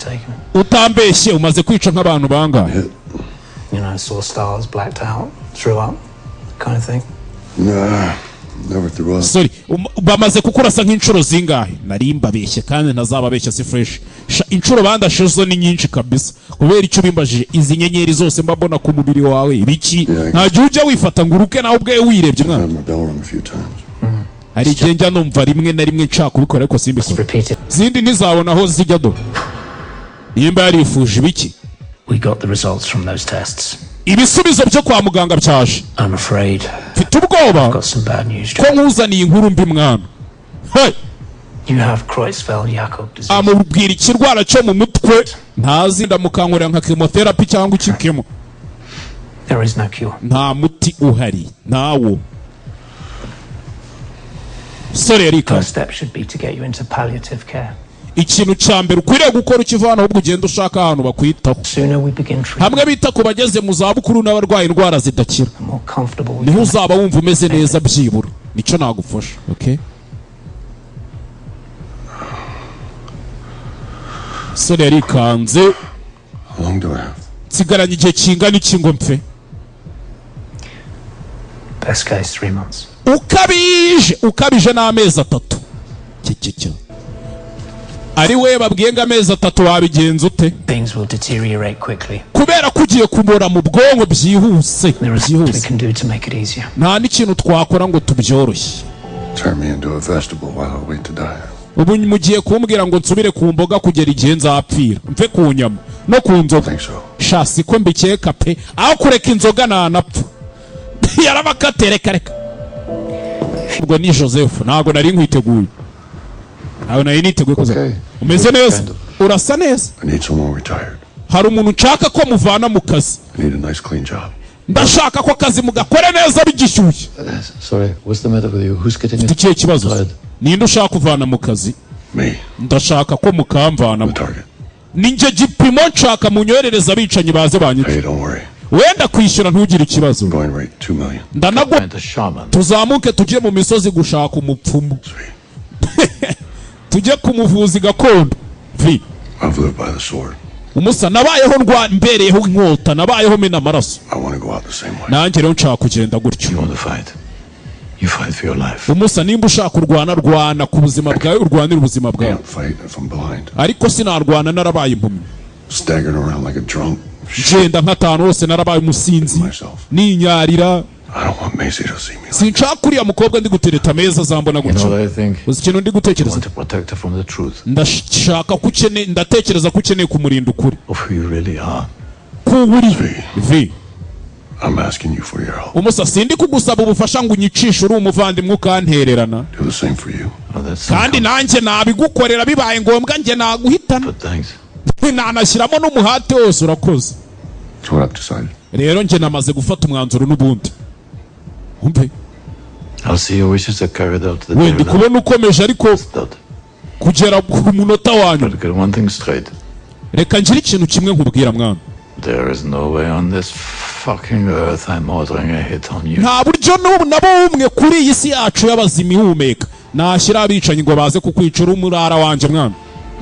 taken. Utambeshye umaze kwica nk'abantu bangahe? You know, saw stars, blacked out, threw up, kind of thing. Nah, never threw up. Sorry, bamaze kukurasa nk'inshuro zingahe? Nari mbabeshye kandi ntazababeshya si fresh. Inshuro bandashe zo ni nyinshi kabisa. Kubera icyo bimbajije izi nyenyeri zose mbabona ku mubiri wawe biki? Nta juje wifata nguruke nawe ubwe wirebye mwana. Hari igihe njya numva rimwe na rimwe nshaka kubikora ariko simbikora. Zindi ntizabona aho zijya do. Yimba yarifuje ibiki? We got the results from those tests. Ibisubizo byo kwa muganga byaje. I'm afraid. Mfite ubwoba. Got some bad news. Ko nkuzaniye inkuru mbi mwana. Hey. You have Creutzfeldt-Jakob disease. Amubwira ikirwara cyo mu mutwe ntazi ndamukankurira nka chemotherapy cyangwa ikikemo. There is no cure. Nta muti uhari nawo. Sorry Erika. First step should be to get you into palliative care. Ikintu cyambere ukwiriye gukora ukivana ahubwo ugenda ushaka ahantu bakwitaho. Hamwe bita ku bageze mu zabukuru n'abarwaye indwara zidakira. Niho uzaba wumva umeze neza byibura. Nicyo nagufasha, okay? Sorry Erikanze. How long do I have? Sigaranye igihe kingana iki ngo mpfe? Best case 3 months. Ukabije n'amezi 3. Kikikyo. Ari we babwiye ngo amezi 3 wabigenza ute? Things will deteriorate quickly. Kubera kugiye kumora mu bwonko byihuse. We can do to make it easier. Nta n'ikintu twakora ngo tubyoroshye. Turn me into a vegetable while I wait to die. Ubu mugiye kumbwira ngo nsubire ku mboga kugera igihe nzapfira. Mve ku nyama no ku nzoga. Shasi ko mbikeka pe. Aho kureka inzoga nanapfa. Yarabakatereka reka. Ubwo ni Joseph ntago nari nkwiteguye. Nawe nari niteguye kuza. Umeze neza? Urasa neza? I need someone retired. Hari umuntu nshaka ko muvana mu kazi. I need a nice clean job. Ndashaka ko akazi mugakore neza bigishyushye. Sorry, what's the matter with you? Who's getting you? Tukiye kibazo. Ninde ushaka kuvana mu kazi? Me. Ndashaka ko mukamvana. Ninje gipimo nshaka munyoherereza abicanyi baze banyica. Hey, don't worry. Wenda kwishyura ntugire ikibazo. Going right 2 million. Ndanagwa tuzamuke tujye mu misozi gushaka umupfumu. Tujye kumuvuzi gakondo. Vi. I've lived by the sword. Umusa nabayeho mbereyeho inkota nabayeho mena amaraso. I want to go out the same way. Nanjye rero nshaka kugenda gutyo. You want to fight? You fight for your life. Umusa nimba ushaka kurwana ku buzima bwawe urwanira ubuzima bwawe. I can't fight if I'm blind. Ariko sinarwana narabaye impumyi. Staggering around like a drunk. Genda nk'atantu hose narabaye umusinzi. Ninyarira. I don't want Macy to see me. Sinshaka kuriya mukobwa ndi gutereta meza zambona gutyo. Uzi ikintu ndi gutekereza? Ndashaka ko ndatekereza ko ukeneye kumurinda ukuri. Of who you really are. Kuburi. Vi. I'm asking you for your help. Umusa sindi kugusaba ubufasha ngo unyicishe uri umuvandimwe ukantererana. Do the same for you. Kandi nanjye nabigukorera bibaye ngombwa njye naguhitana. Nanashyiramo n'umuhate wose urakoze. So what I've decided. Rero njye namaze gufata umwanzuro n'ubundi. Umpe. I'll see your wishes are carried out to the Wendi kubona ukomeje ariko kugera ku munota wanyu. But get one thing straight. Reka njye ikintu kimwe nkubwira mwana. There is no way on this fucking earth I'm ordering a hit on you. Nta buryo nabo umwe kuri iyi si yacu y'abazima ihumeka. Nashyira abicanyi ngo baze kukwicura umurara wanje mwana.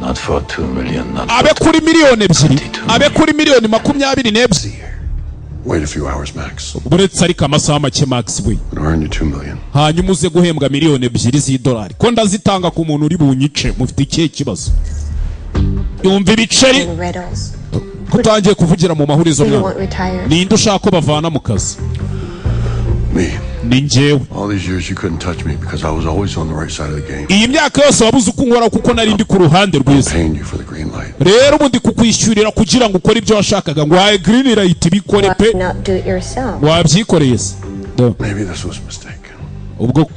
Not for 2 million. Abe kuri miliyoni 2. Abe kuri miliyoni 22. Wait a few hours max. Buretse ariko amasaha make max we. Earn you 2 million. Hanyuma uze guhembwa miliyoni 2 z'idolari. Ko ndazitanga ku muntu uri bunyice mufite ikihe kibazo? Yumva ibiceri. Kutangiye kuvugira mu mahurizo mwana. Ninde ushaka ko bavana mu kazi? Me. Ni njyewe. All these years you couldn't touch me because I was always on the right side of the game. Iyi myaka yose wabuze uko nkora kuko nari ndi ku ruhande rwiza. Paying you for the green light. Rero ubundi kukwishyurira kugira ngo ukore ibyo washakaga ngo wae green light bikore pe. Wabyikoreye se. Maybe this was a mistake. Ubwo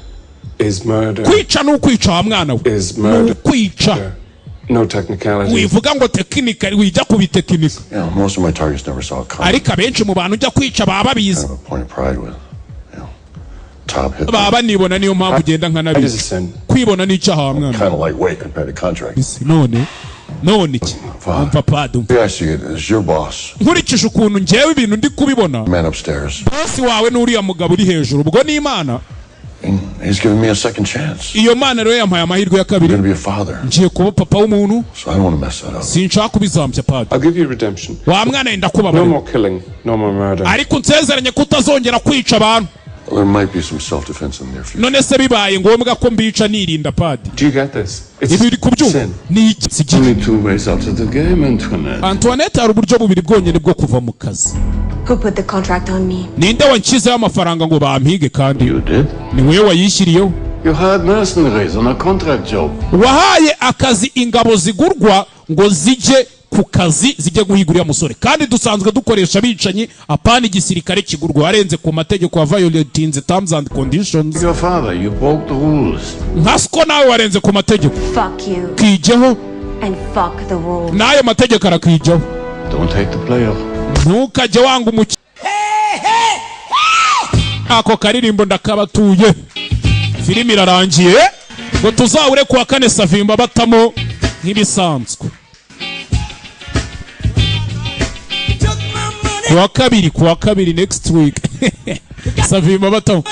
is murder. Kwica no kwica wa mwana we. Is murder. Kwica. No technicality. Wivuga ngo technical wijya kubitekinika. Yeah, most of my targets never saw a coming. Ariko abenshi mu bantu ujya kwica baba biza. Point of pride with. Baba nibona niyo mpamvu ugenda nka nabi. Kwibona n'icyaha wa mwana. Kind of lightweight compared to contracts. None iki? Papa dum. I see it as your boss. Nkurikije ukuntu njyewe ibintu ndi kubibona. Man upstairs. Boss wawe n'uriya mugabo uri hejuru ubwo ni Imana. And he's giving me a second chance. iyo mana rero yampaye amahirwe ya I'm kabiri going to be a father. ngiye kuba papa w'umuntu So I don't want to mess that up. sinshaka kubizambya padi I'll give you redemption. wa mwana yenda No kubabarira more killing, no more murder. ariko nsezeranye ko utazongera kwica abantu Well, there might be some self-defense in the near future. none se bibaye ngombwa ko mbica nirinda padi Do you get this? ibi It's uri kubyumva sin. ni iki si iki Only 2 ways out of the game, Antoinette. Antoinette hari uburyo bubiri bwonyine bwo kuva mu kazi Who put the contract on me? ninde wanshyizeho amafaranga ngo bampige kandi You did? ni wowe wayishyiriyeho You hired mercenaries on a contract job. wahaye akazi ingabo zigurwa ngo zijye ku kazi zijye guhiga uriya musore kandi dusanzwe dukoresha abicanyi apana igisirikare kigurwa warenze ku mategeko wa violating the terms and conditions Your father, you broke the rules. nkasiko nawe warenze ku mategeko Fuck you kijeho and fuck the rules. n'ayo mategeko arakijeho Don't hate the player. ntukajye wanga umukino ako karirimbo ndakabatuye filimi irarangiye ngo tuzawure kuwa kane Savimba batamo nk'ibisanzwe kuwa kabiri next week Savimba batamo